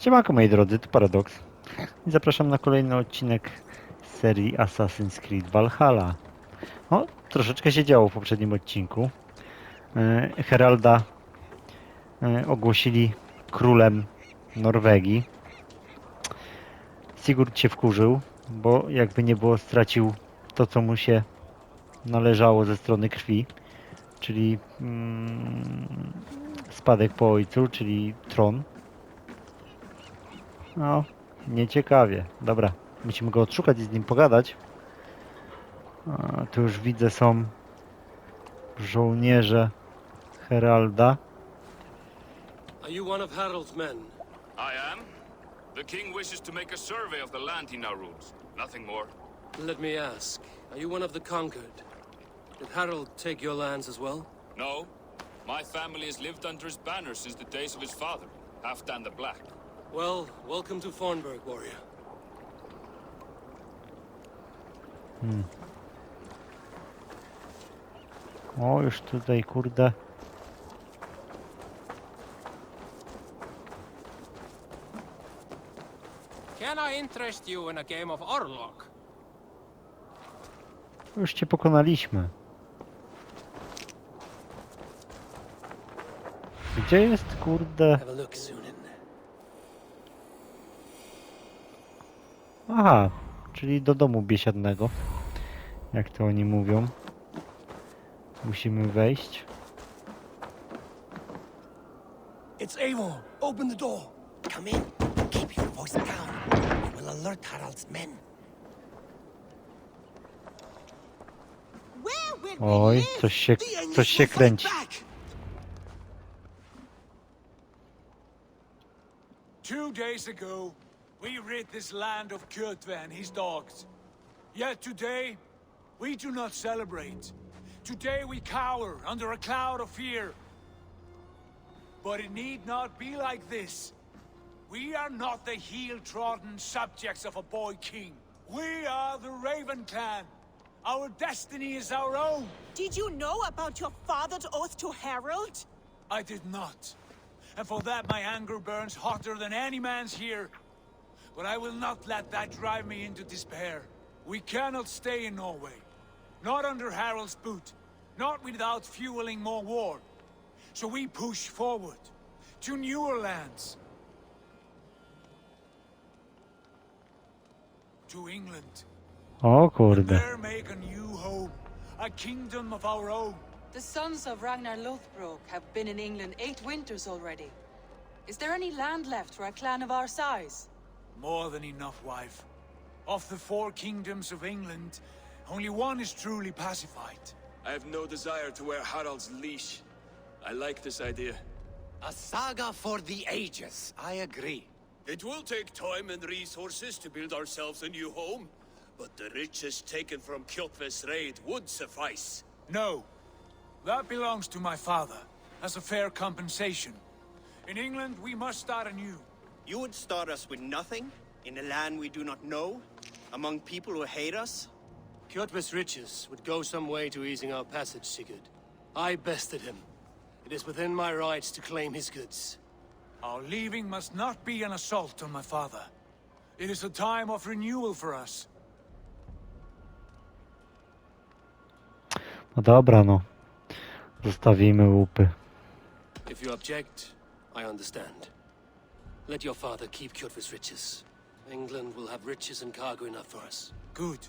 Siemanko moi drodzy, to Paradoks i zapraszam na kolejny odcinek serii Assassin's Creed Valhalla. O, troszeczkę się działo w poprzednim odcinku. Heralda ogłosili królem Norwegii. Sigurd się wkurzył, bo jakby nie było stracił to, co mu się należało ze strony krwi, czyli spadek po ojcu, czyli tron. No, nieciekawie. Dobra, musimy go odszukać i z nim pogadać. A, tu już widzę, są żołnierze Heralda. Are you one of Harald's men? I am. The king wishes to make a survey of the land he now rules. Nothing more. Let me ask, are you one of the conquered? Did Harald take your lands as well? No. My family has lived under his banner since the days of his father, Halfdan the Black. Well, welcome to Fornburg, warrior. O, już tutaj, kurde. Can I interest you in a game of Orlok? Już cię pokonaliśmy. Gdzie jest, kurde? Have a look, Sunan. Aha, czyli do domu biesiadnego. Jak to oni mówią. Musimy wejść. It's Eivor. Open the door. Come in. Keep your voice down. We will alert Harald's men. Oj, coś się kręci. 2 days ago, we rid this land of Kjotve and his dogs. Yet today, we do not celebrate. Today we cower under a cloud of fear. But it need not be like this. We are not the heel-trodden subjects of a boy king. We are the Raven clan. Our destiny is our own. Did you know about your father's oath to Harald? I did not. And for that my anger burns hotter than any man's here. But I will not let that drive me into despair. We cannot stay in Norway. Not under Harald's boot. Not without fueling more war. So we push forward. To newer lands. To England. O kurde. There make a new home. A kingdom of our own. The sons of Ragnar Lothbrok have been in England 8 winters already. Is there any land left for a clan of our size? More than enough, wife. Of the 4 kingdoms of England, only one is truly pacified. I have no desire to wear Harald's leash. I like this idea. A saga for the ages. I agree. It will take time and resources to build ourselves a new home, but the riches taken from Kjotve's raid would suffice. No. That belongs to my father, as a fair compensation. In England, we must start anew. You would start us with nothing? In a land we do not know? Among people who hate us? Kjotve's riches would go some way to easing our passage, Sigurd. I bested him. It is within my rights to claim his goods. Our leaving must not be an assault on my father. It is a time of renewal for us. No dobra, no. Zostawimy łupy. If you object, I understand. Let your father keep Kjotve's riches. England will have riches and cargo enough for us. Good.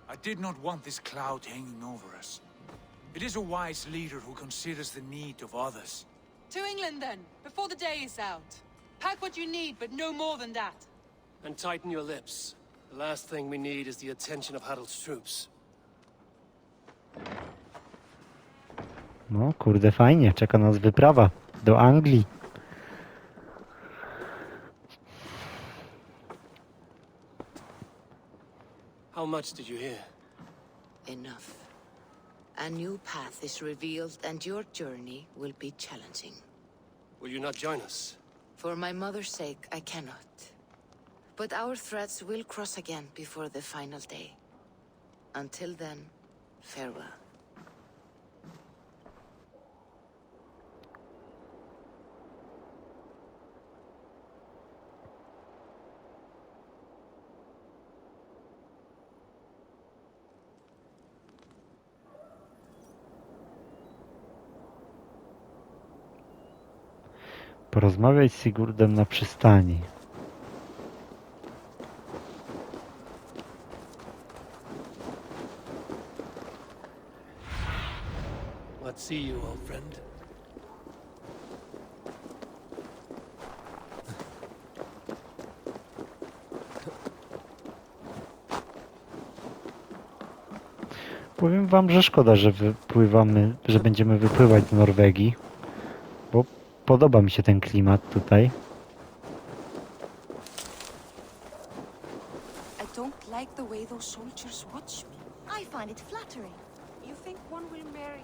I did not want this cloud hanging over us. It is a wise leader who considers the need of others. To England then, before the day is out. Pack what you need, but no more than that. And tighten your lips. The last thing we need is the attention of Harald's troops. No kurde, fajnie. Czeka nas wyprawa do Anglii. How much did you hear? Enough. A new path is revealed and your journey will be challenging. Will you not join us? For my mother's sake, I cannot. But our threads will cross again before the final day. Until then, farewell. Porozmawiaj z Sigurdem na przystani. Let's see you, old friend. Powiem wam, że szkoda, że że będziemy wypływać z Norwegii, bo podoba mi się ten klimat tutaj. I don't like the way those soldiers watch me. I find it flattering. You think one will marry?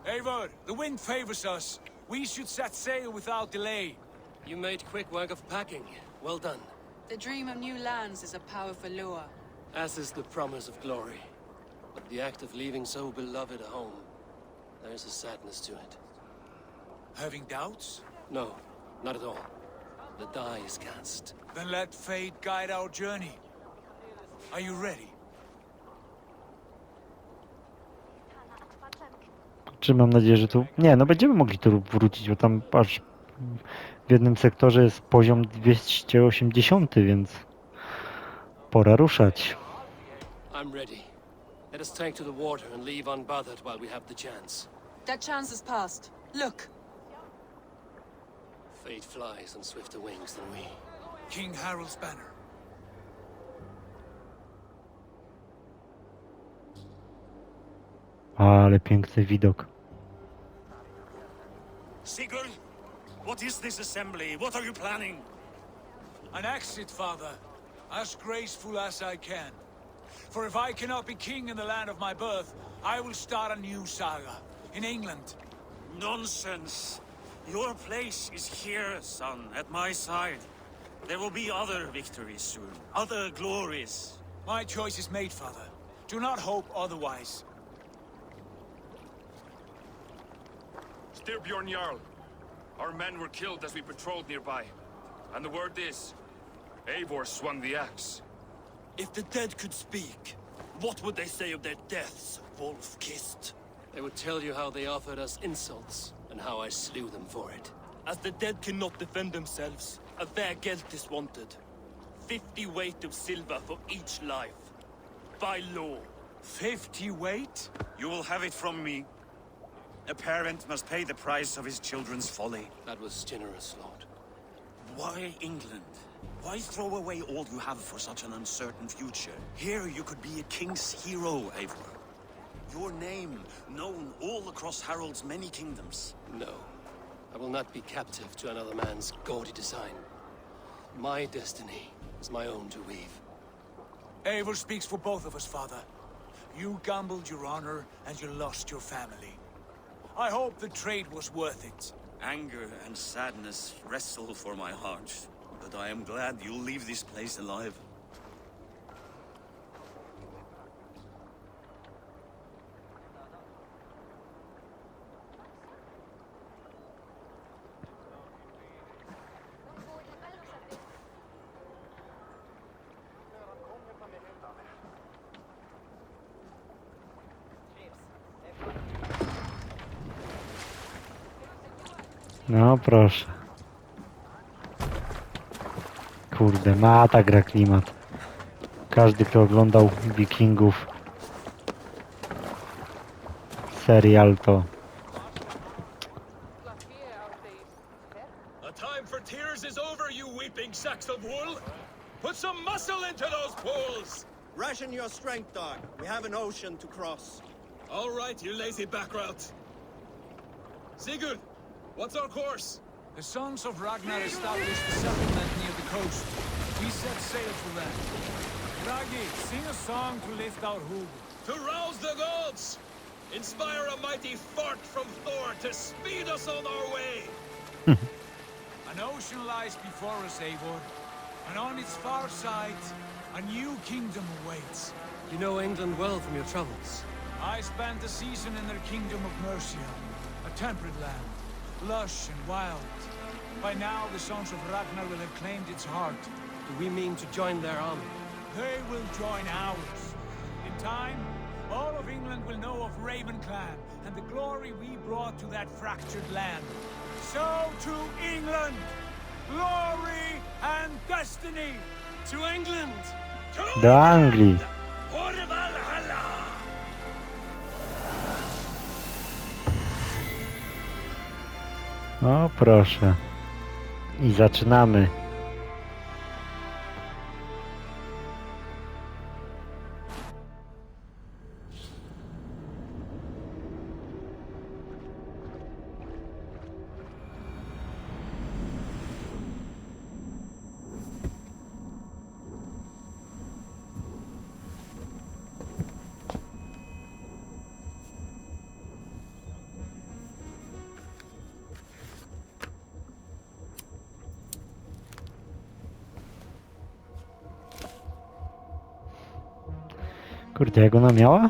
Eivor, the wind favors us. We should set sail without delay. You made quick work of packing. Well done. The dream of new lands is a powerful lure. As is the promise of glory. But the act of leaving so beloved a home, there's a sadness to it. Having doubts? No, not at all. The die is cast. Then let fate guide our journey. Are you ready? Czy mam nadzieję, że tu... Nie, no będziemy mogli tu wrócić, bo tam aż w jednym sektorze jest poziom 280, więc pora ruszać. I'm ready. Let us take to the water and leave unbothered while we have the chance. That chance is past. Look. Fate flies on swifter wings than we. King Harald's banner. Ale piękny widok. Sigurd, what is this assembly? What are you planning? An exit, father. As graceful as I can. For if I cannot be king in the land of my birth, I will start a new saga. In England. Nonsense. Your place is here, son, at my side. There will be other victories soon. Other glories. My choice is made, father. Do not hope otherwise. Styrbjorn Jarl. Our men were killed as we patrolled nearby. And the word is, Eivor swung the axe. If the dead could speak, what would they say of their deaths, wolf-kissed? They would tell you how they offered us insults, and how I slew them for it. As the dead cannot defend themselves, a vergelt is wanted. 50 weight of silver for each life. By law. 50 weight? You will have it from me. A parent must pay the price of his children's folly. That was generous, Lord. Why England? Why throw away all you have for such an uncertain future? Here you could be a king's hero, Eivor. Your name known all across Harald's many kingdoms. No. I will not be captive to another man's gaudy design. My destiny is my own to weave. Eivor speaks for both of us, father. You gambled your honor, and you lost your family. I hope the trade was worth it. Anger and sadness wrestle for my heart, but I am glad you'll leave this place alive. No proszę. Kurde, ma ta gra klimat. Każdy, kto oglądał Wikingów, serial, to A time for tears is over, you weeping sacks of wool! Put some muscle into those poles! Ration your strength, dog. We have an ocean to cross. All right, you lazy backrout. Sigurd, what's our course? The sons of Ragnar established a settlement near the coast. We set sail for them. Ragi, sing a song to lift our hood. To rouse the gods! Inspire a mighty fart from Thor to speed us on our way! An ocean lies before us, Eivor. And on its far side, a new kingdom awaits. You know England well from your travels. I spent a season in their kingdom of Mercia, a temperate land, lush and wild. By now, the sons of Ragnar will have claimed its heart. Do we mean to join their army? They will join ours. In time, all of England will know of Raven Clan and the glory we brought to that fractured land. So to England, glory and destiny! To England! Do Anglii. For Valhalla! O, proszę. I zaczynamy. Kurde, jak ona miała?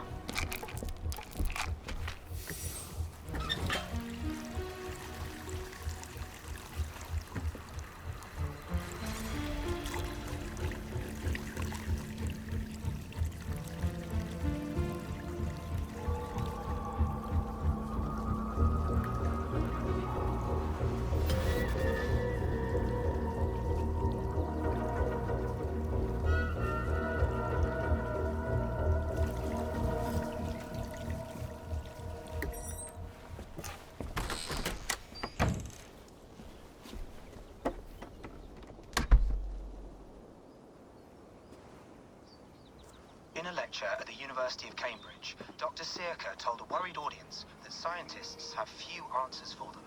In a lecture at the University of Cambridge, Dr. Circa told a worried audience that scientists have few answers for them.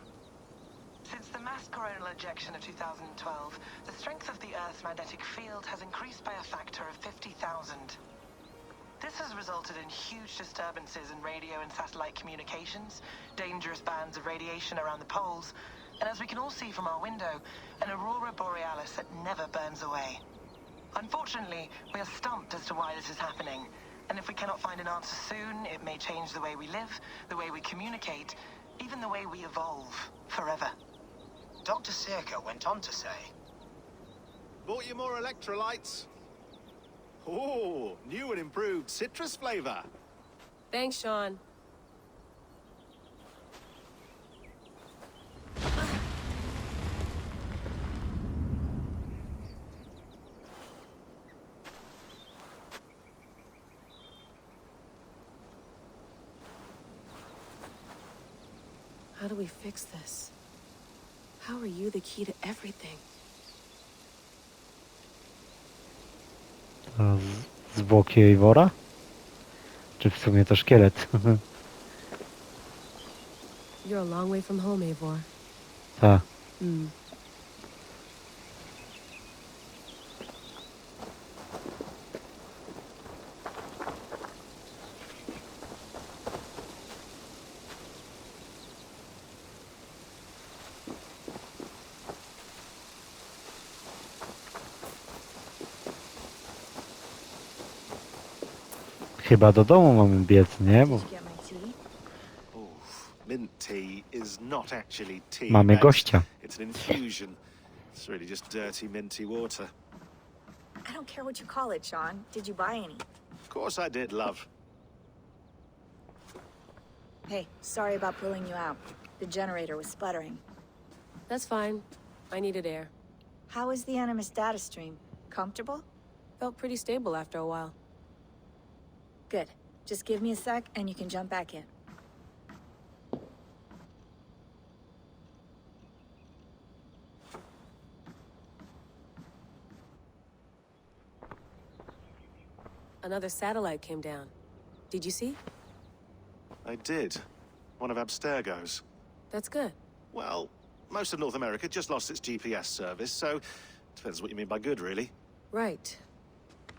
Since the mass coronal ejection of 2012, the strength of the Earth's magnetic field has increased by a factor of 50,000. This has resulted in huge disturbances in radio and satellite communications, dangerous bands of radiation around the poles, and as we can all see from our window, an aurora borealis that never burns away. Unfortunately, we are stumped as to why this is happening, and if we cannot find an answer soon, it may change the way we live, the way we communicate, even the way we evolve, forever. Dr. Circa went on to say, Bought you more electrolytes? Oh, new and improved citrus flavor. Thanks, Sean. How do we fix this? How are you the key to everything? A zwłoki Eivora? Czy w sumie to szkielet? You're a long way from home, Eivor. Tak. Chyba do domu mamy biec, nie? Bo Mint tea is not actually tea. mamy gościa. It's an infusion. It's really just dirty minty water. I don't care what you call it, Sean. Did you buy any? Of course I did, love. Hey, sorry about pulling you out. The generator was sputtering. That's fine. I needed air. How is the Animus data stream? Comfortable? Felt pretty stable after a while. Good. Just give me a sec and you can jump back in. Another satellite came down. Did you see? I did. One of Abstergo's. That's good. Well, most of North America just lost its GPS service, so depends what you mean by good, really. Right.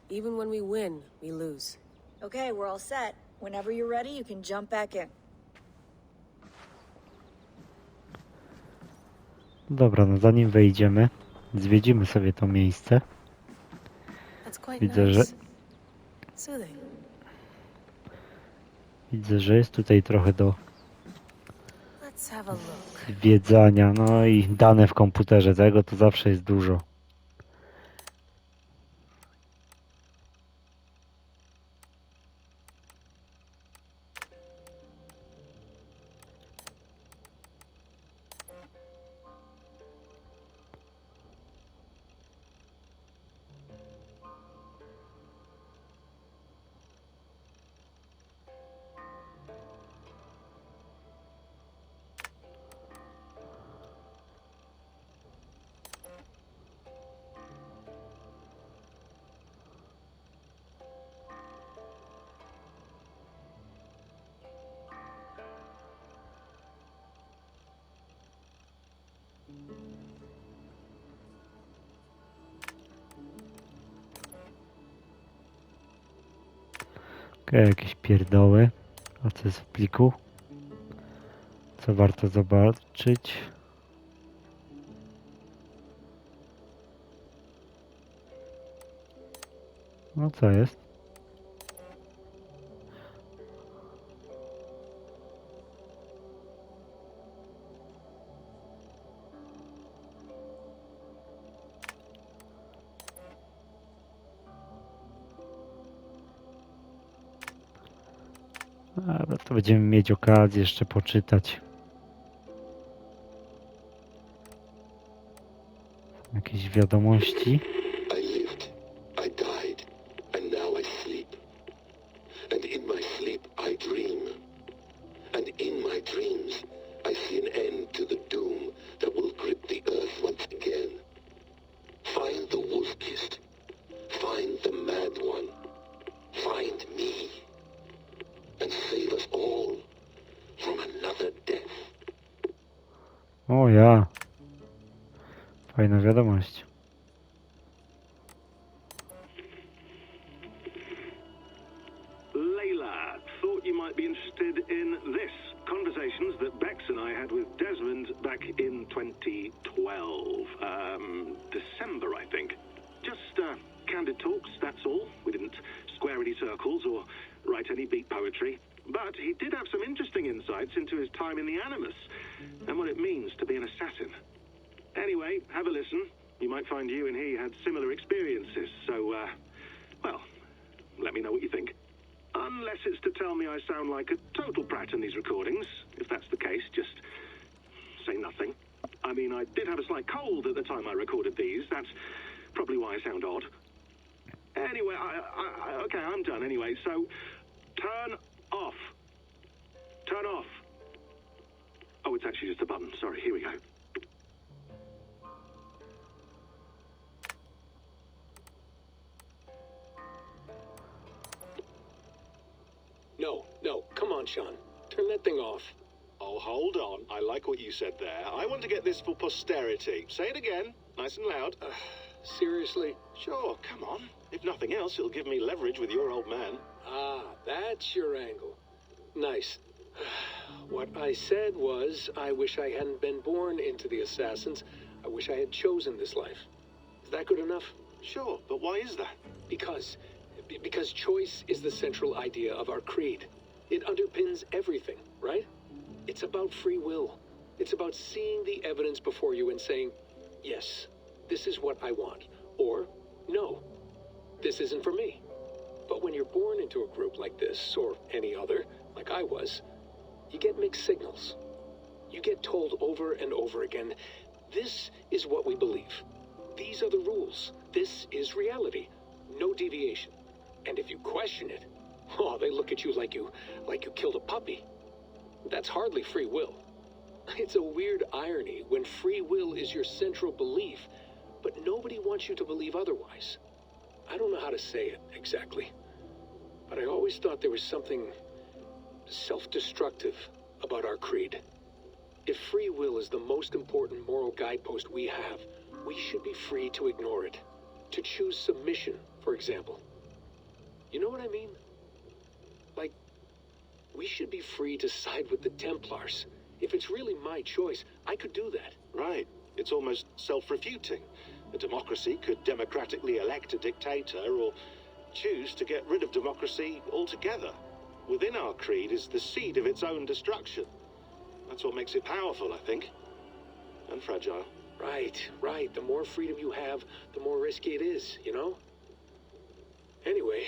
Even when we win, we lose. Okay, we're all set. Whenever you're ready, you can jump back in. Dobra, no zanim wejdziemy, zwiedzimy sobie to miejsce. Widzę, że jest tutaj trochę do zwiedzania. No i dane w komputerze, tego to zawsze jest dużo. Okej, jakieś pierdoły. A co jest w pliku? Co warto zobaczyć? No co jest? Ale to będziemy mieć okazję jeszcze poczytać. Jakieś wiadomości. I lived, I died, and now I sleep. And in my sleep I dream. And in my dreams I see an end to the doom that will grip the earth once again. Find the wolf-kissed. Find the mad one. Find me. And save us all from another death. O ja. Fajna wiadomość. Layla, thought you might be interested in this. Conversations that Bex and I had with Desmond back in 2012. December, I think. Just candid talks, that's all. We didn't square any circles or write any beat poetry. But he did have some interesting insights into his time in the Animus and what it means to be an assassin. Anyway, have a listen. You might find you and he had similar experiences, so, well, let me know what you think. Unless it's to tell me I sound like a total prat in these recordings. If that's the case, just say nothing. I mean, I did have a slight cold at the time I recorded these. That's probably why I sound odd. Anyway, okay, I'm done anyway, so turn off. Turn off. Oh, it's actually just a button. Sorry, here we go. No, come on, Sean. Turn that thing off. Oh, hold on. I like what you said there. I want to get this for posterity. Say it again, nice and loud. Seriously? Sure, come on. If nothing else, it'll give me leverage with your old man. Ah, that's your angle. Nice. What I said was, I wish I hadn't been born into the Assassins. I wish I had chosen this life. Is that good enough? Sure, but why is that? Because choice is the central idea of our creed. It underpins everything, right? It's about free will. It's about seeing the evidence before you and saying, yes, this is what I want. Or, no, this isn't for me. But when you're born into a group like this, or any other, like I was, you get mixed signals. You get told over and over again, this is what we believe. These are the rules. This is reality. No deviation. And if you question it, oh, they look at you like you killed a puppy. That's hardly free will. It's a weird irony when free will is your central belief, but nobody wants you to believe otherwise. I don't know how to say it exactly, but I always thought there was something self-destructive about our creed. If free will is the most important moral guidepost we have, we should be free to ignore it. To choose submission, for example. You know what I mean? Like, we should be free to side with the Templars. If it's really my choice, I could do that. Right. It's almost self-refuting. A democracy could democratically elect a dictator or choose to get rid of democracy altogether. Within our creed is the seed of its own destruction. That's what makes it powerful, I think. And fragile. Right. The more freedom you have, the more risky it is, you know? Anyway,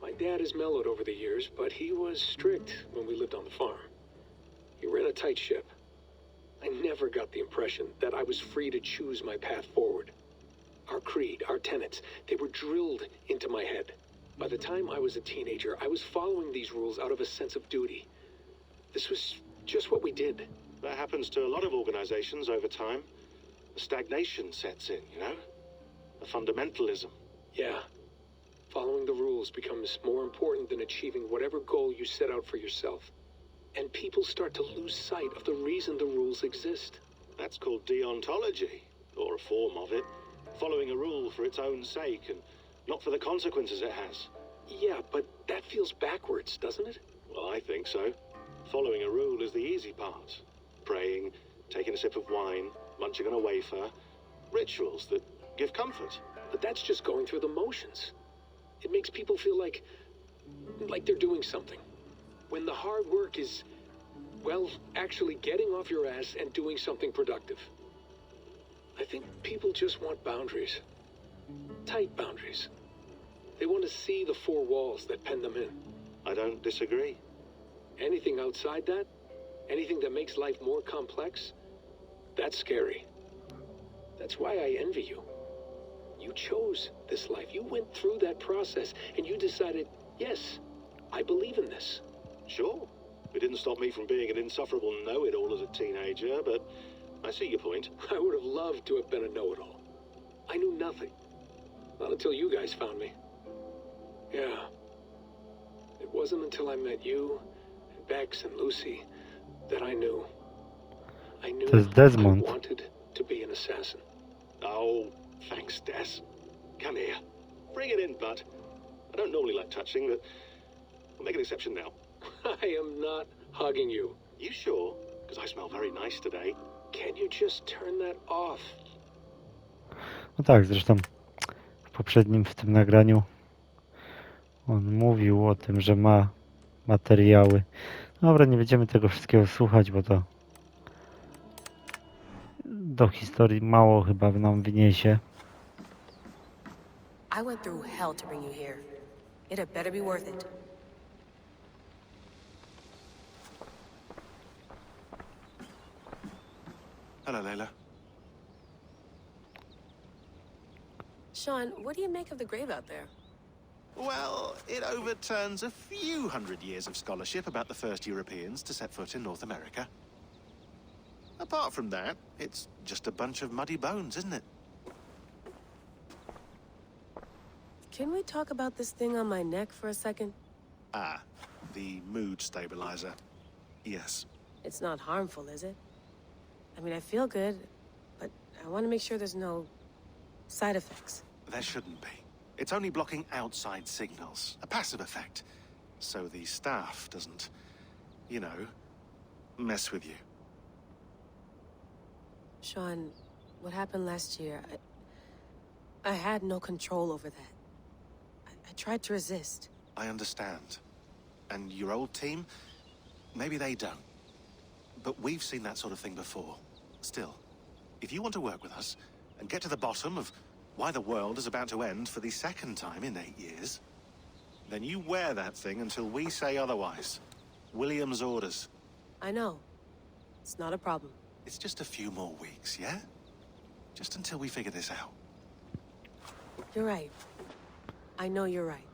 my dad has mellowed over the years, but he was strict when we lived on the farm. He ran a tight ship. I never got the impression that I was free to choose my path forward. Our creed, our tenets, they were drilled into my head. By the time I was a teenager, I was following these rules out of a sense of duty. This was just what we did. That happens to a lot of organizations over time. A stagnation sets in, you know? A fundamentalism. Yeah. Following the rules becomes more important than achieving whatever goal you set out for yourself. And people start to lose sight of the reason the rules exist. That's called deontology, or a form of it. Following a rule for its own sake and not for the consequences it has. Yeah, but that feels backwards, doesn't it? Well, I think so. Following a rule is the easy part. Praying, taking a sip of wine, munching on a wafer. Rituals that give comfort. But that's just going through the motions. It makes people feel like they're doing something. When the hard work is, well, actually getting off your ass and doing something productive. I think people just want boundaries. Tight boundaries. They want to see the four walls that pen them in. I don't disagree. Anything outside that, anything that makes life more complex, that's scary. That's why I envy you. You chose this life. You went through that process and you decided, yes, I believe in this. Sure. It didn't stop me from being an insufferable know-it-all as a teenager, but I see your point. I would have loved to have been a know-it-all. I knew nothing. Not until you guys found me. Yeah. It wasn't until I met you, and Bex and Lucy, that I knew. I knew Desmond. I wanted to be an assassin. Oh, thanks, Des. Come here. Bring it in, bud. I don't normally like touching, but we'll make an exception now. I am not hugging you. You sure? Because I smell very nice today. Can you just turn that off? No tak, zresztą w poprzednim w tym nagraniu on mówił o tym, że ma materiały. Dobra, nie będziemy tego wszystkiego słuchać, bo to do historii mało chyba nam wniesie. I went through hell to bring you here. It had better be worth it. Hello, Layla. Sean, what do you make of the grave out there? Well, it overturns a few hundred years of scholarship about the first Europeans to set foot in North America. Apart from that, it's just a bunch of muddy bones, isn't it? Can we talk about this thing on my neck for a second? Ah, the mood stabilizer. Yes. It's not harmful, is it? I mean, I feel good, but I want to make sure there's no side effects. There shouldn't be. It's only blocking outside signals, a passive effect. So the staff doesn't, you know, mess with you. Sean, what happened last year, I had no control over that. I tried to resist. I understand. And your old team, maybe they don't. But we've seen that sort of thing before. Still, if you want to work with us and get to the bottom of why the world is about to end for the second time in 8 years, then you wear that thing until we say otherwise. William's orders. I know. It's not a problem. It's just a few more weeks, yeah? Just until we figure this out. You're right. I know you're right.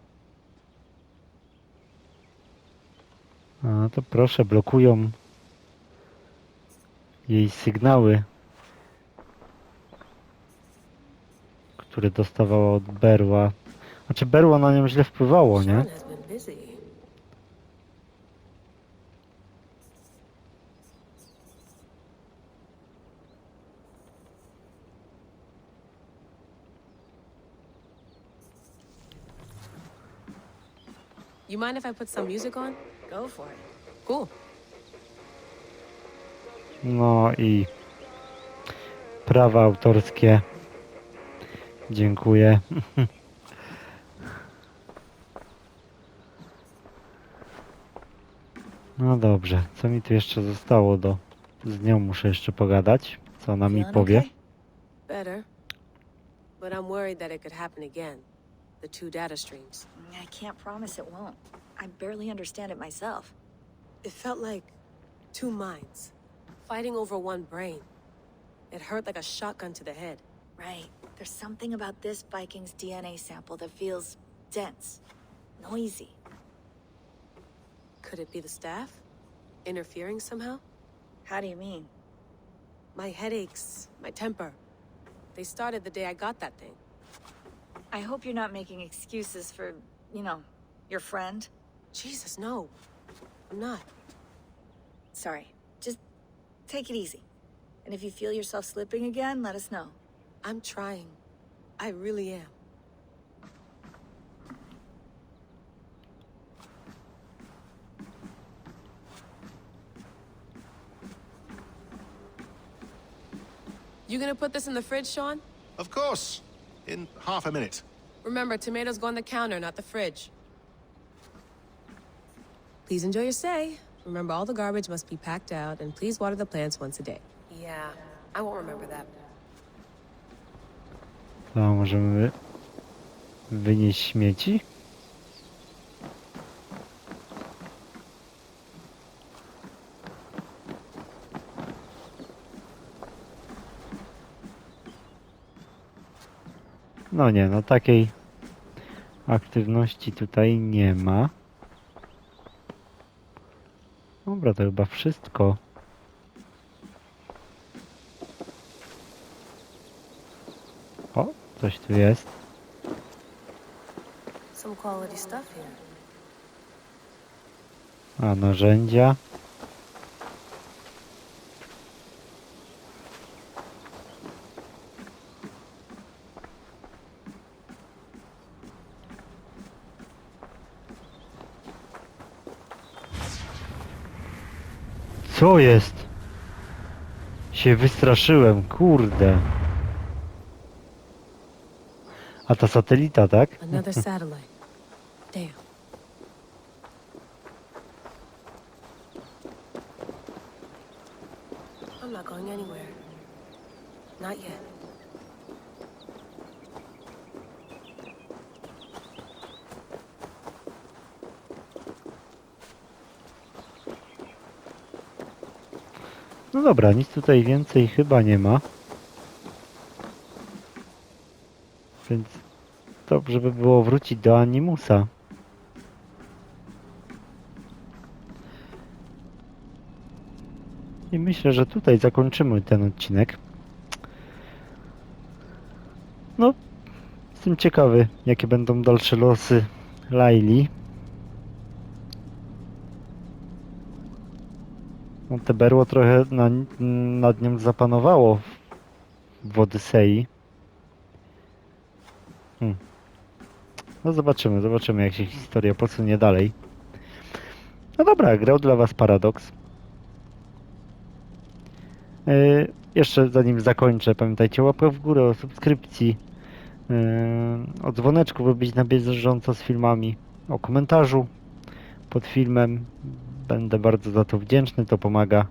A to proszę, blokują jej sygnały, które dostawała od berła. Znaczy berło na nią źle wpływało, nie? Sean has been busy. You mind if I put some music on? Go for it. Cool. No i prawa autorskie. Dziękuję. No dobrze, co mi tu jeszcze zostało z nią muszę jeszcze pogadać, co ona mi powie. Better. But I'm worried that it could happen again. The two data streams. I can't promise it won't. I barely understand it myself. It felt like two minds, fighting over one brain. It hurt like a shotgun to the head. Right. There's something about this Viking's DNA sample that feels dense, noisy. Could it be the staff? Interfering somehow? How do you mean? My headaches, my temper. They started the day I got that thing. I hope you're not making excuses for, you know, your friend. Jesus, no. I'm not. Sorry. Just take it easy. And if you feel yourself slipping again, let us know. I'm trying. I really am. You gonna put this in the fridge, Sean? Of course. In half a minute. Remember, tomatoes go on the counter, not the fridge. Please enjoy your stay. Remember, all the garbage must be packed out, and please water the plants once a day. Yeah, I won't remember that. To możemy wynieść śmieci? No nie, no takiej aktywności tutaj nie ma. Dobra, to chyba wszystko. O, coś tu jest. Some quality stuff here. A, narzędzia. Co jest? Się wystraszyłem, kurde. A ta satelita, tak? Another satellite. Damn. I'm not going anywhere. Not yet. No dobra, nic tutaj więcej chyba nie ma. Więc dobrze by było wrócić do Animusa. I myślę, że tutaj zakończymy ten odcinek. No, jestem ciekawy, jakie będą dalsze losy Laili. No, te berło trochę nad nią zapanowało w Odysei. No zobaczymy jak się historia posunie dalej. No dobra, grał dla was Paradoks. Jeszcze zanim zakończę, pamiętajcie o łapkę w górę, o subskrypcji, o dzwoneczku, by być na bieżąco z filmami, o komentarzu pod filmem. Będę bardzo za to wdzięczny, to pomaga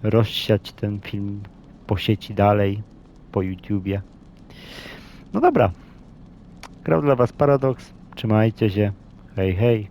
rozsiać ten film po sieci dalej, po YouTubie. No dobra, grał dla was Paradoks, trzymajcie się, hej hej.